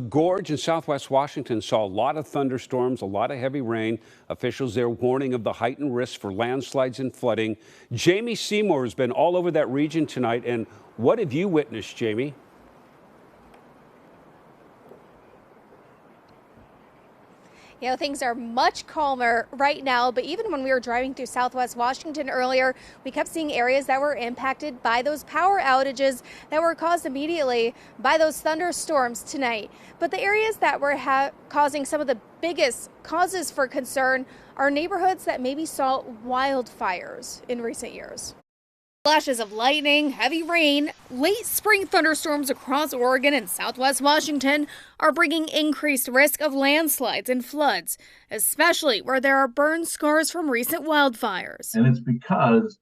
Gorge in southwest Washington saw a lot of thunderstorms, a lot of heavy rain. Officials there warning of the heightened risk for landslides and flooding. Jamie Seymour has been all over that region tonight. And what have you witnessed, Jamie? You know, things are much calmer right now, but even when we were driving through southwest Washington earlier, we kept seeing areas that were impacted by those power outages that were caused immediately by those thunderstorms tonight. But the areas that were causing some of the biggest causes for concern are neighborhoods that maybe saw wildfires in recent years. Flashes of lightning, heavy rain, late spring thunderstorms across Oregon and southwest Washington are bringing increased risk of landslides and floods, especially where there are burn scars from recent wildfires. And it's because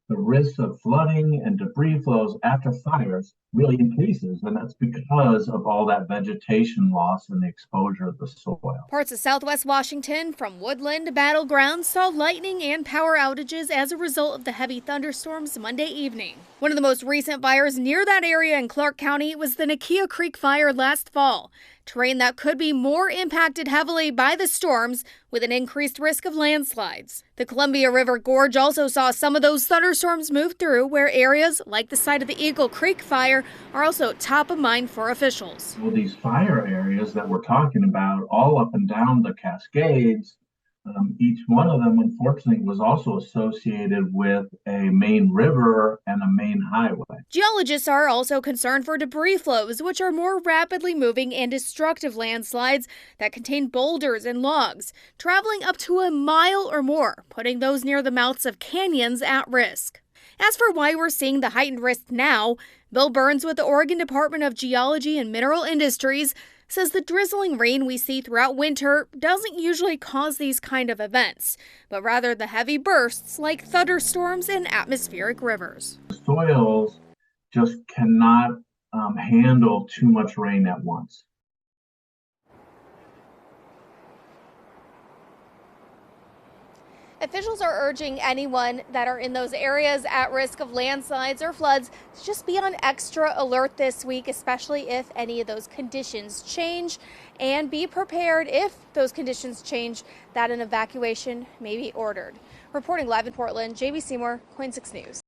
the risk of flooding and debris flows after fires really increases, and that's because of all that vegetation loss and the exposure of the soil. Parts of southwest Washington, from woodland to battlegrounds, saw lightning and power outages as a result of the heavy thunderstorms Monday evening. One of the most recent fires near that area in Clark County was the Nakia Creek fire last fall. Terrain that could be more impacted heavily by the storms, with an increased risk of landslides. The Columbia River Gorge also saw some of those thunderstorms move through, where areas like the site of the Eagle Creek fire are also top of mind for officials. Well, these fire areas that we're talking about, all up and down the Cascades, each one of them, unfortunately, was also associated with a main river and a main highway. Geologists are also concerned for debris flows, which are more rapidly moving and destructive landslides that contain boulders and logs, traveling up to a mile or more, putting those near the mouths of canyons at risk. As for why we're seeing the heightened risk now, Bill Burns with the Oregon Department of Geology and Mineral Industries says the drizzling rain we see throughout winter doesn't usually cause these kind of events, but rather the heavy bursts like thunderstorms and atmospheric rivers. The soils just cannot handle too much rain at once. Officials are urging anyone that are in those areas at risk of landslides or floods to just be on extra alert this week, especially if any of those conditions change, and be prepared if those conditions change that an evacuation may be ordered. Reporting live in Portland, Jamie Seymour, KOIN 6 News.